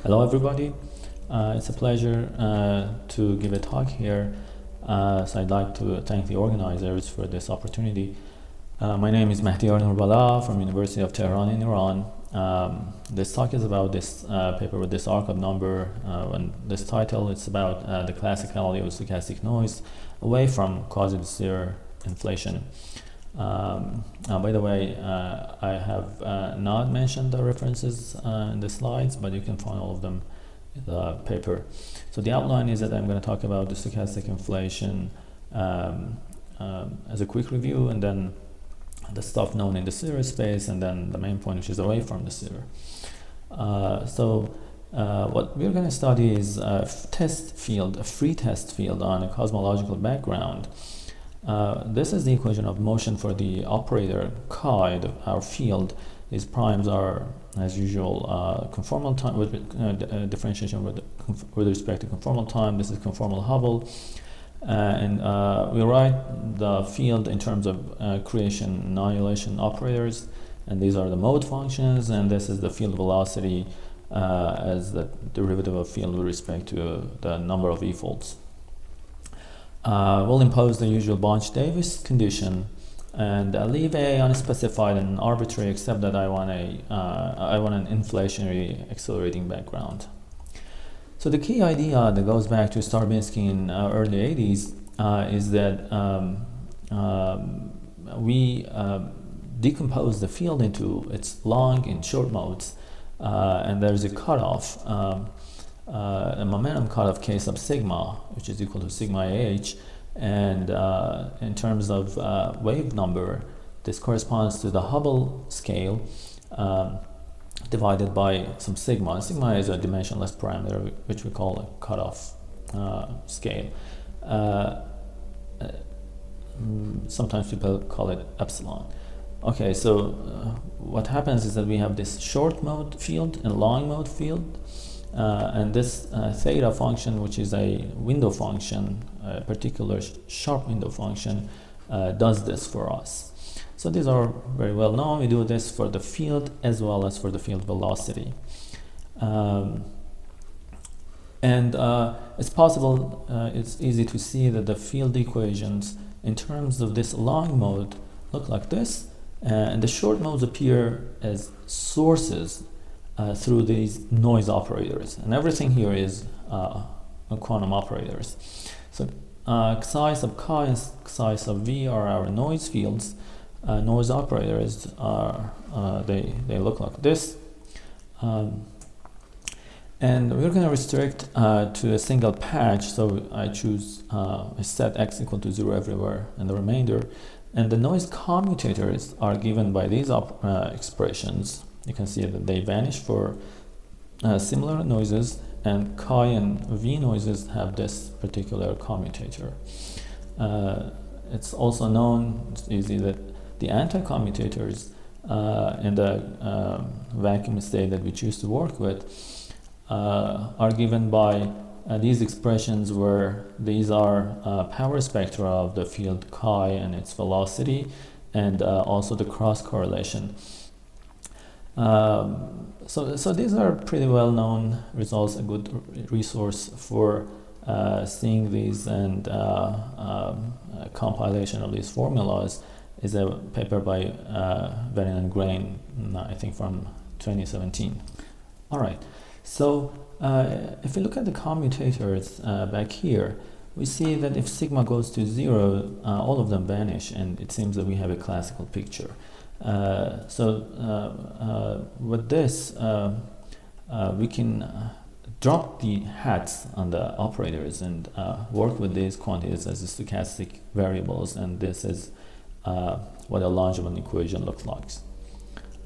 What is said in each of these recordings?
Hello everybody, it's a pleasure to give a talk here. So I'd like to thank the organizers for this opportunity. My name is Mahdiyar Noorbala from University of Tehran in Iran. This talk is about this paper with this Archive number and this title. It's about the classicality of stochastic noise away from quasi-de inflation. By the way, I have not mentioned the references in the slides, but you can find all of them in the paper. So the outline is that I'm going to talk about the stochastic inflation as a quick review, and then the stuff known in the series space, and then the main point, which is away from the series. What we're going to study is a test field, a free test field on a cosmological background. This is the equation of motion for the operator chi, our field. These primes are, as usual, conformal time with differentiation with respect to conformal time. This is conformal Hubble. And we write the field in terms of creation annihilation operators, and these are the mode functions, and this is the field velocity as the derivative of field with respect to the number of e-folds. We'll impose the usual Bunch-Davis condition and leave A unspecified and arbitrary, except that I want an inflationary accelerating background. So the key idea that goes back to Stravinsky in early 80s is that we decompose the field into its long and short modes, and there's a cutoff, a momentum cutoff k sub sigma, which is equal to sigma h, and in terms of wave number, this corresponds to the Hubble scale divided by some sigma. Sigma is a dimensionless parameter which we call a cutoff scale. Sometimes people call it epsilon. Okay, so what happens is that we have this short mode field and long mode field, and this theta function, which is a window function, a particular sharp window function, does this for us. So these are very well known. We do this for the field as well as for the field velocity. It's possible, it's easy to see that the field equations in terms of this long mode look like this, and the short modes appear as sources through these noise operators, and everything here is quantum operators. So psi sub chi and psi sub v are our noise fields. Noise operators are they look like this, and we're going to restrict to a single patch. So I choose I set x equal to 0 everywhere and the remainder, and the noise commutators are given by these expressions. You can see that they vanish for similar noises, and chi and v noises have this particular commutator. It's also known, it's easy, that the anti-commutators in the vacuum state that we choose to work with are given by these expressions, where these are power spectra of the field chi and its velocity, and also the cross correlation. So these are pretty well known results, a good resource for seeing these, and compilation of these formulas is a paper by Verin and Grain, I think from 2017. All right, so if we look at the commutators back here, we see that if sigma goes to 0, all of them vanish, and it seems that we have a classical picture. With this, we can drop the hats on the operators and work with these quantities as stochastic variables, and this is what a Langevin equation looks like.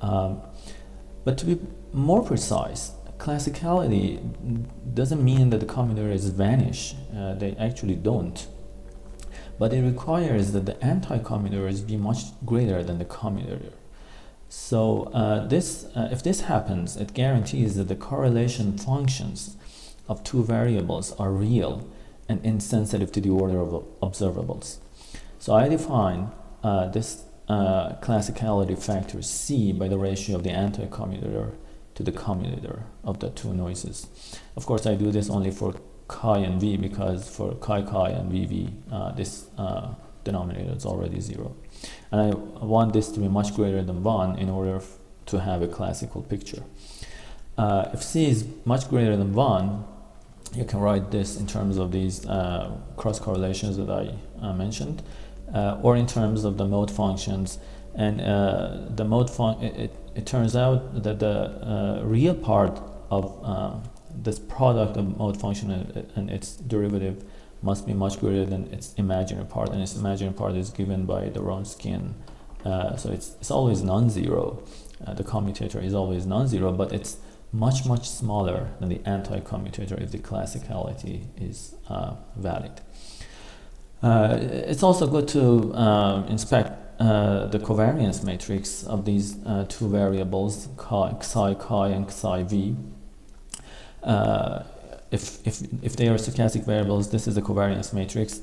But to be more precise, classicality doesn't mean that the commutators vanish. They actually don't. But it requires that the anti-commutators be much greater than the commutator. So if this happens, it guarantees that the correlation functions of two variables are real and insensitive to the order of observables. So I define this classicality factor C by the ratio of the anti-commutator to the commutator of the two noises. Of course, I do this only for chi and v, because for chi and vv, this denominator is already 0. And I want this to be much greater than 1 in order to have a classical picture. If c is much greater than 1, you can write this in terms of these cross correlations that I mentioned, or in terms of the mode functions. And the mode it turns out that the real part of this product of mode function and its derivative must be much greater than its imaginary part, and its imaginary part is given by the Wronskian. So it's always non-zero. The commutator is always non-zero, but it's much smaller than the anti-commutator if the classicality is valid. It's also good to inspect the covariance matrix of these two variables, psi chi and psi v. If they are stochastic variables, this is a covariance matrix.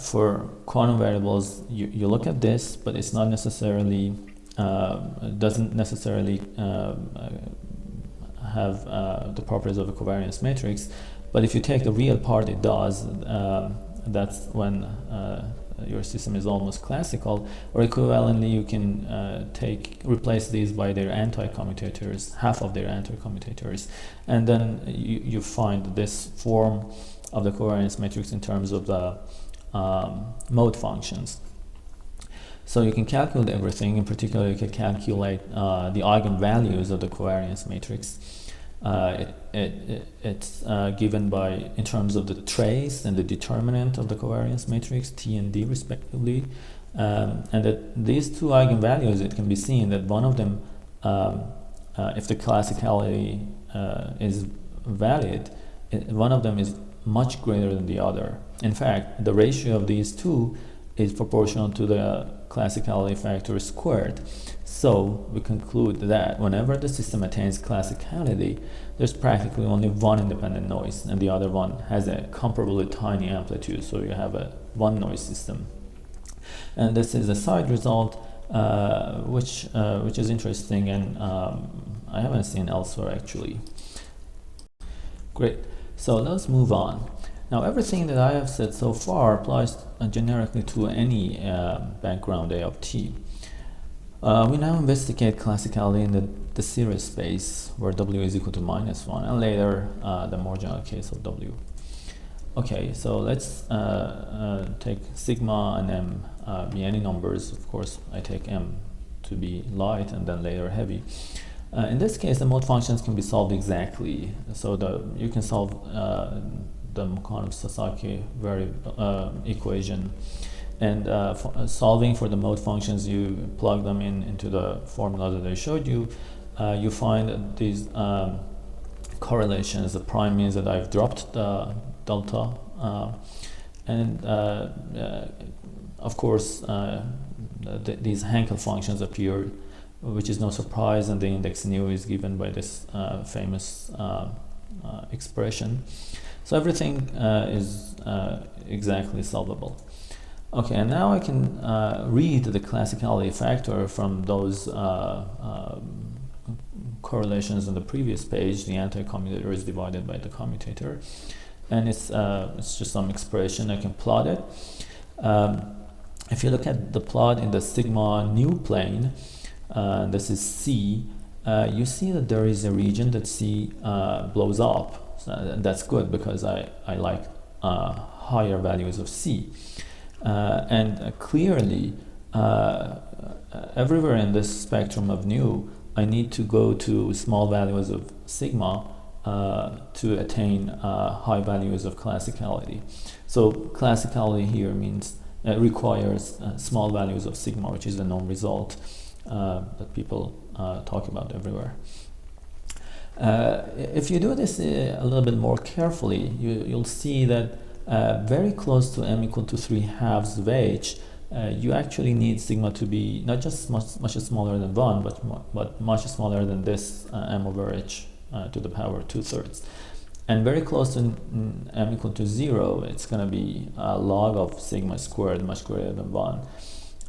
For quantum variables, you look at this, but it's not necessarily doesn't necessarily have the properties of a covariance matrix. But if you take the real part, it does. That's when your system is almost classical. Or equivalently, you can replace these by their anti-commutators, half of their anti-commutators, and then you find this form of the covariance matrix in terms of the mode functions. So you can calculate everything. In particular, you can calculate the eigenvalues of the covariance matrix. It's given by in terms of the trace and the determinant of the covariance matrix, T and D respectively, and that these two eigenvalues, it can be seen that one of them, if the classicality is valid, one of them is much greater than the other. In fact, the ratio of these two is proportional to the classicality factor squared. So we conclude that whenever the system attains classicality, there's practically only one independent noise, and the other one has a comparably tiny amplitude, so you have a one noise system. And this is a side result which is interesting, and I haven't seen elsewhere actually. Great, so let's move on. Now, everything that I have said so far applies generically to any background A of t. We now investigate classicality in the series space where w is equal to -1, and later the more general case of w. Okay, so let's take sigma and m be any numbers. Of course, I take m to be light and then later heavy. In this case, the mode functions can be solved exactly. So you can solve the Sasaki equation, and solving for the mode functions, you plug them into the formula that I showed you. You find these correlations. The prime means that I've dropped the delta, and of course these Hankel functions appear, which is no surprise, and the index nu is given by this famous expression. So everything is exactly solvable. Okay, and now I can read the classicality factor from those correlations on the previous page. The anti-commutator is divided by the commutator, and it's just some expression. I can plot it. If you look at the plot in the sigma nu plane, this is C, you see that there is a region that C blows up. So that's good because I like higher values of C. And clearly, everywhere in this spectrum of nu, I need to go to small values of sigma to attain high values of classicality. So classicality here means requires small values of sigma, which is a known result that people talk about everywhere. If you do this a little bit more carefully, you'll see that very close to m equal to 3/2 of h, you actually need sigma to be not just much smaller than 1, but much smaller than this m over h to the power 2/3. And very close to m equal to 0, it's going to be a log of sigma squared, much greater than 1.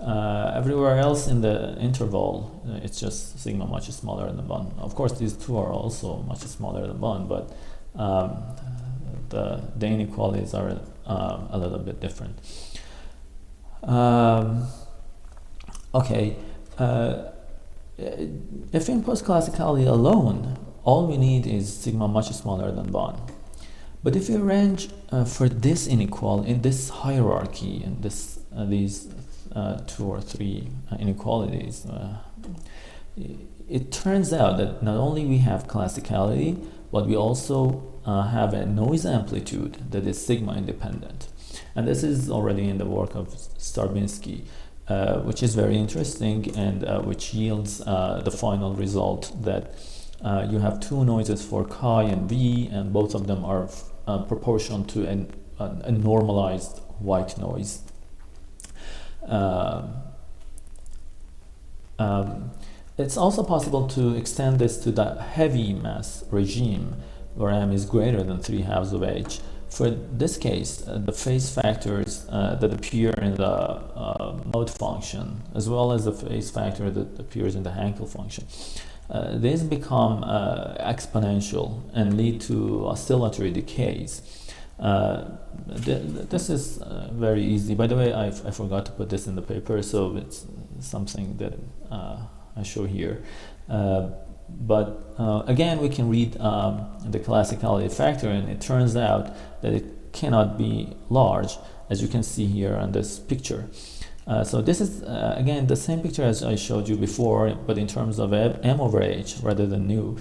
Everywhere else in the interval, it's just sigma much smaller than 1. Of course, these two are also much smaller than 1, but the inequalities are a little bit different. Okay, if we impose classicality alone, all we need is sigma much smaller than 1. But if we arrange for this inequality in this hierarchy and these 2 or 3 inequalities, it turns out that not only we have classicality, but we also have a noise amplitude that is sigma independent. And this is already in the work of Stravinsky, which is very interesting and which yields the final result that you have 2 noises for chi and v, and both of them are proportional to a normalized white noise. It's also possible to extend this to the heavy mass regime, where m is greater than 3/2 of h. For this case, the phase factors that appear in the mode function, as well as the phase factor that appears in the Hankel function, these become exponential and lead to oscillatory decays. This is very easy. By the way, I forgot to put this in the paper, so it's something that I show here. But again, we can read the classicality factor, and it turns out that it cannot be large, as you can see here on this picture. So this is again the same picture as I showed you before, but in terms of m over h rather than nu.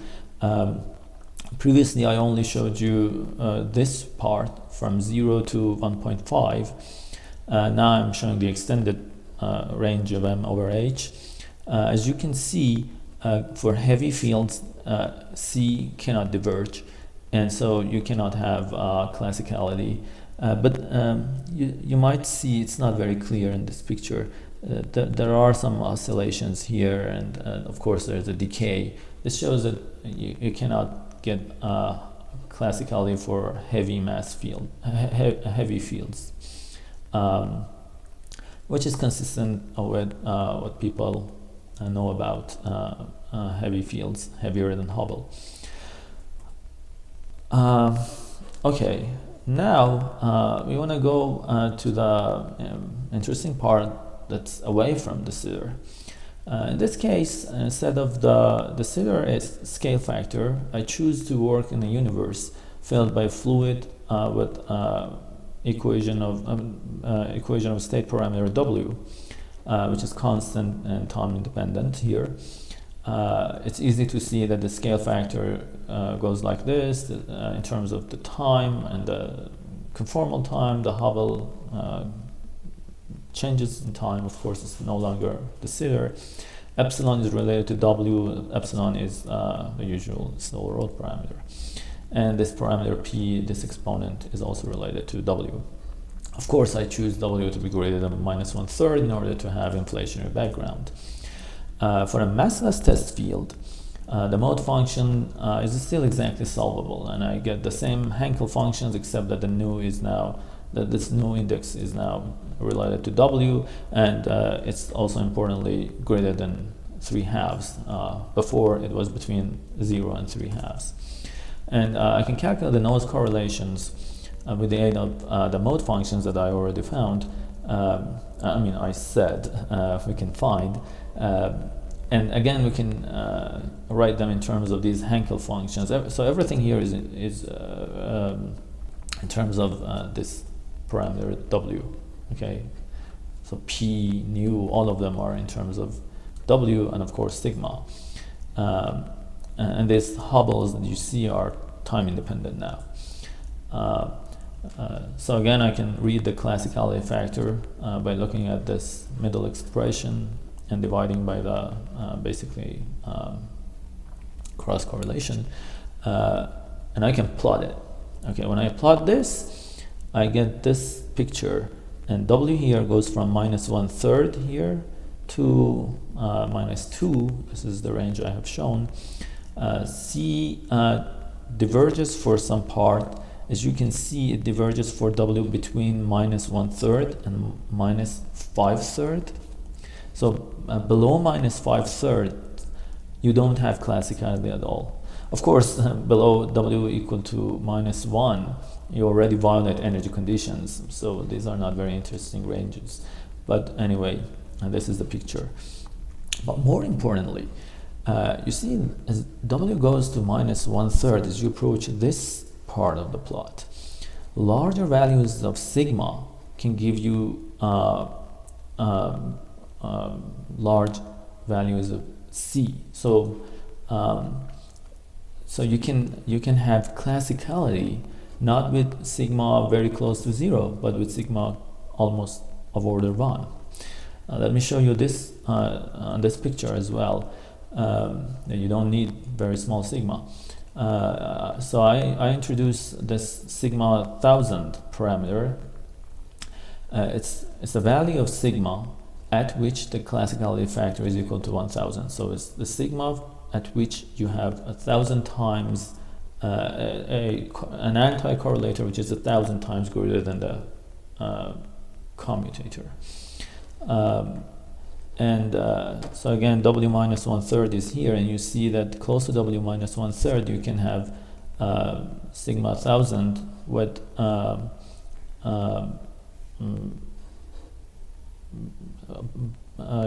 Previously I only showed you this part from 0 to 1.5. Now I'm showing the extended range of m over h. As you can see, for heavy fields, C cannot diverge, and so you cannot have classicality. But you might see it's not very clear in this picture. There are some oscillations here, and of course there's a decay. This shows that you cannot get classicality for heavy mass field, heavy fields, which is consistent with what people know about heavy fields, heavier than Hubble. Okay, now we want to go to the interesting part that's away from de Sitter. In this case, instead of the de Sitter scale factor, I choose to work in a universe filled by fluid with equation of state parameter W, which is constant and time independent here. It's easy to see that the scale factor goes like this in terms of the time and the conformal time. The Hubble changes in time. Of course, it's no longer de Sitter. Epsilon is related to W. Epsilon is the usual Snell-Rhodes parameter. And this parameter P, this exponent, is also related to W. Of course, I choose W to be greater than -1/3 in order to have inflationary background. For a massless test field, the mode function is still exactly solvable, and I get the same Hankel functions, except that the nu is now, that this nu index is now related to W, and it's also importantly greater than 3/2. Before it was between 0 and 3/2. And I can calculate the noise correlations with the aid of the mode functions that I already found. I said we can find. And again, we can write them in terms of these Hankel functions. So everything here is in terms of this parameter W. Okay, so P, nu, all of them are in terms of W, and of course sigma. And these Hubbles that you see are time independent now. So again, I can read the classicality factor by looking at this middle expression and dividing by the basically cross correlation, and I can plot it. Okay, when I plot this, I get this picture, and W here goes from -1/3 here to -2. This is the range I have shown. C diverges for some part. As you can see, it diverges for W between -1/3 and -5/3. So below -5/3, you don't have classicality at all. Of course, below W equal to -1, you already violate energy conditions. So these are not very interesting ranges. But anyway, this is the picture. But more importantly, you see, as W goes to -1/3, as you approach this part of the plot, larger values of sigma can give you large values of C. So so you can have classicality not with sigma very close to 0, but with sigma almost of order 1. Let me show you this on this picture as well. You don't need very small sigma. So I introduce this sigma 1000 parameter. It's a value of sigma at which the classicality factor is equal to 1000. So it's the sigma at which you have 1000 times an anti-correlator which is 1000 times greater than the commutator. So again, W minus 1/3 is here, and you see that close to W minus 1/3 you can have sigma 1000 with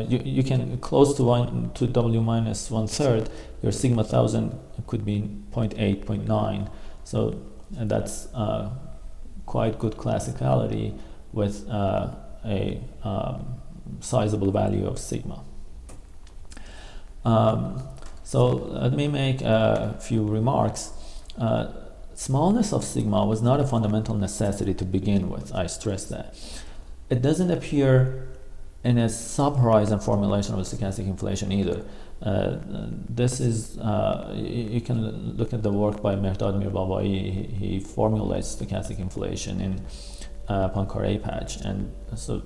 you can close to W minus 1/3, your sigma 1000 could be 0.8, 0.9. So that's quite good classicality with a sizable value of sigma. So let me make a few remarks. Smallness of sigma was not a fundamental necessity to begin with. I stress that. It doesn't appear in a sub-horizon formulation of stochastic inflation either. This is, you can look at the work by Mahdiyar. He formulates stochastic inflation in Poincare patch, and so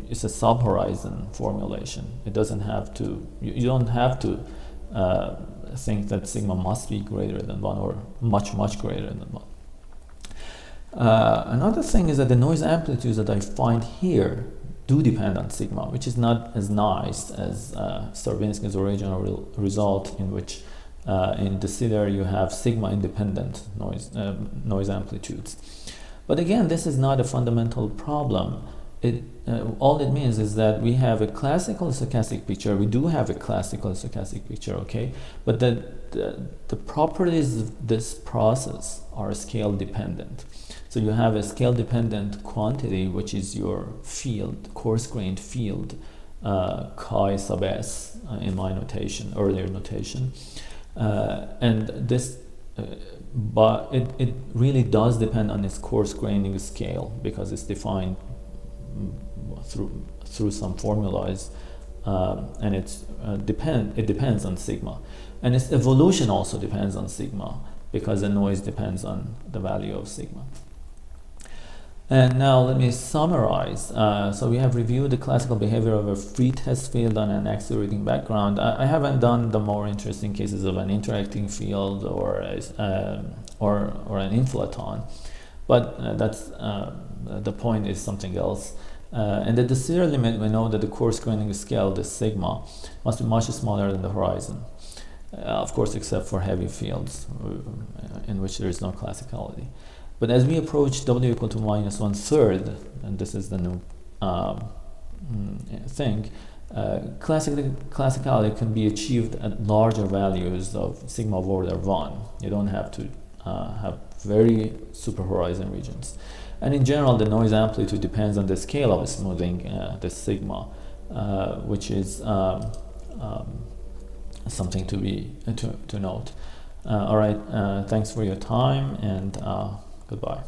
it's a sub-horizon formulation. It doesn't have to, you don't have to think that sigma must be greater than 1 or much greater than 1. Another thing is that the noise amplitudes that I find here do depend on sigma, which is not as nice as Stravinsky's original result, in which in de Sitter you have sigma independent noise amplitudes. But again, this is not a fundamental problem. All it means is that we have a classical stochastic picture. We do have a classical stochastic picture, okay? But the properties of this process are scale dependent. So you have a scale dependent quantity, which is your field, coarse-grained field, chi sub s in my notation, earlier notation. And this, but it really does depend on its coarse-graining scale, because it's defined through some formulas, and it depends on sigma, and its evolution also depends on sigma, because the noise depends on the value of sigma. And now let me summarize. So we have reviewed the classical behavior of a free test field on an accelerating background. I haven't done the more interesting cases of an interacting field or an inflaton, but that's the point is something else. And at the de Sitter limit, we know that the coarse-graining scale, the sigma, must be much smaller than the horizon. Of course, except for heavy fields in which there is no classicality. But as we approach W equal to minus 1/3, and this is the new thing, classicality can be achieved at larger values of sigma of order 1. You don't have to have very super horizon regions. And in general, the noise amplitude depends on the scale of smoothing, the sigma, which is something to note. All right, thanks for your time, and goodbye.